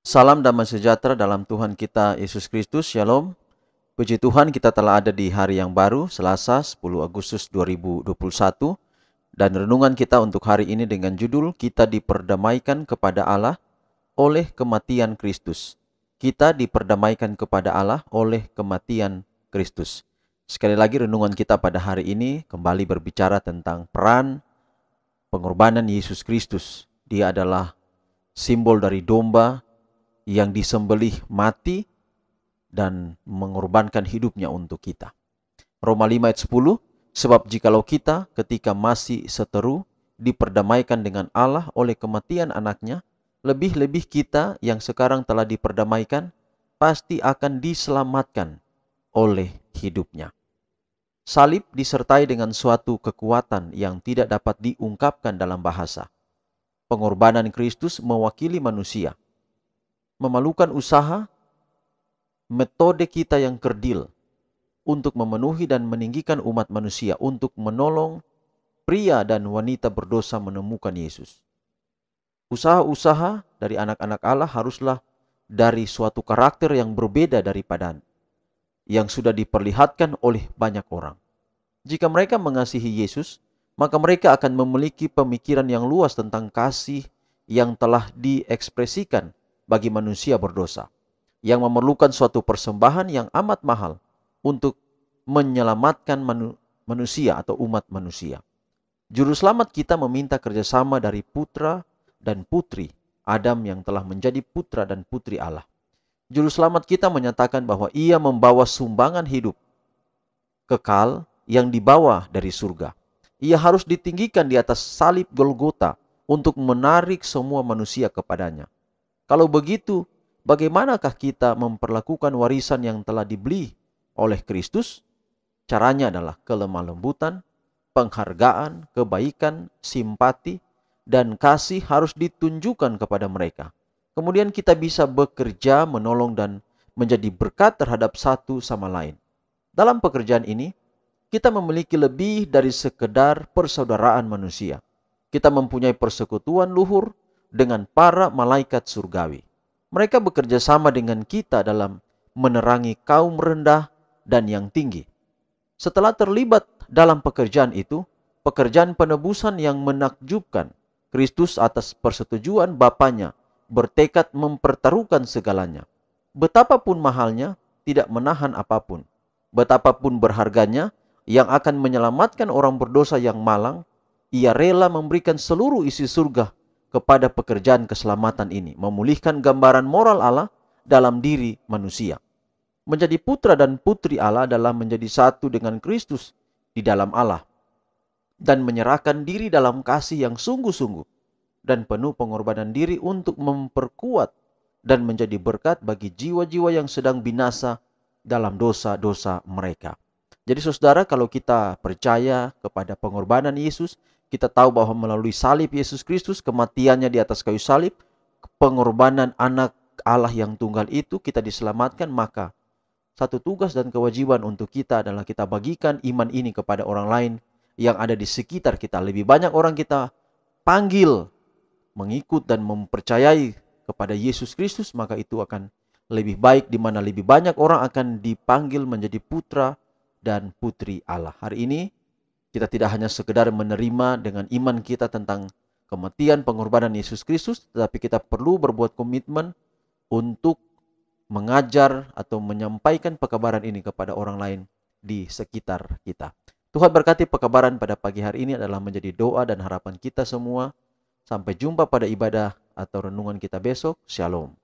Salam damai sejahtera dalam Tuhan kita Yesus Kristus. Shalom. Puji Tuhan, kita telah ada di hari yang baru, Selasa 10 Agustus 2021. Dan renungan kita untuk hari ini dengan judul Kita Diperdamaikan kepada Allah oleh Kematian Kristus. Kita diperdamaikan kepada Allah oleh kematian Kristus. Sekali lagi renungan kita pada hari ini kembali berbicara tentang peran pengorbanan Yesus Kristus. Dia adalah simbol dari domba yang disembelih mati dan mengorbankan hidupnya untuk kita. Roma 5 ayat 10, sebab jikalau kita ketika masih seteru diperdamaikan dengan Allah oleh kematian anaknya, lebih-lebih kita yang sekarang telah diperdamaikan pasti akan diselamatkan oleh hidupnya. Salib disertai dengan suatu kekuatan yang tidak dapat diungkapkan dalam bahasa. Pengorbanan Kristus mewakili manusia. Memalukan usaha, metode kita yang kerdil untuk memenuhi dan meninggikan umat manusia, untuk menolong pria dan wanita berdosa menemukan Yesus. Usaha-usaha dari anak-anak Allah haruslah dari suatu karakter yang berbeda daripada yang sudah diperlihatkan oleh banyak orang. Jika mereka mengasihi Yesus, maka mereka akan memiliki pemikiran yang luas tentang kasih yang telah diekspresikan bagi manusia berdosa, yang memerlukan suatu persembahan yang amat mahal untuk menyelamatkan manusia atau umat manusia. Juru selamat kita meminta kerjasama dari putra dan putri Adam yang telah menjadi putra dan putri Allah. Juru selamat kita menyatakan bahwa ia membawa sumbangan hidup kekal yang dibawa dari surga. Ia harus ditinggikan di atas salib Golgota untuk menarik semua manusia kepadanya. Kalau begitu, bagaimanakah kita memperlakukan warisan yang telah dibeli oleh Kristus? Caranya adalah kelemah lembutan, penghargaan, kebaikan, simpati, dan kasih harus ditunjukkan kepada mereka. Kemudian kita bisa bekerja, menolong, dan menjadi berkat terhadap satu sama lain. Dalam pekerjaan ini, kita memiliki lebih dari sekedar persaudaraan manusia. Kita mempunyai persekutuan luhur dengan para malaikat surgawi. Mereka bekerja sama dengan kita dalam menerangi kaum rendah dan yang tinggi. Setelah terlibat dalam pekerjaan itu, pekerjaan penebusan yang menakjubkan, Kristus atas persetujuan Bapanya bertekad mempertaruhkan segalanya. Betapapun mahalnya, tidak menahan apapun. Betapapun berharganya, yang akan menyelamatkan orang berdosa yang malang, ia rela memberikan seluruh isi surga kepada pekerjaan keselamatan ini, memulihkan gambaran moral Allah dalam diri manusia. Menjadi putra dan putri Allah adalah menjadi satu dengan Kristus di dalam Allah, dan menyerahkan diri dalam kasih yang sungguh-sungguh dan penuh pengorbanan diri untuk memperkuat dan menjadi berkat bagi jiwa-jiwa yang sedang binasa dalam dosa-dosa mereka. Jadi saudara, kalau kita percaya kepada pengorbanan Yesus, kita tahu bahwa melalui salib Yesus Kristus, kematiannya di atas kayu salib, pengorbanan anak Allah yang tunggal itu, kita diselamatkan. Maka satu tugas dan kewajiban untuk kita adalah kita bagikan iman ini kepada orang lain yang ada di sekitar kita. Lebih banyak orang kita panggil mengikut dan mempercayai kepada Yesus Kristus, maka itu akan lebih baik, di mana lebih banyak orang akan dipanggil menjadi putra dan putri Allah. Hari ini kita tidak hanya sekedar menerima dengan iman kita tentang kematian pengorbanan Yesus Kristus, tetapi kita perlu berbuat komitmen untuk mengajar atau menyampaikan pekabaran ini kepada orang lain di sekitar kita. Tuhan berkati pekabaran pada pagi hari ini adalah menjadi doa dan harapan kita semua. Sampai jumpa pada ibadah atau renungan kita besok. Shalom.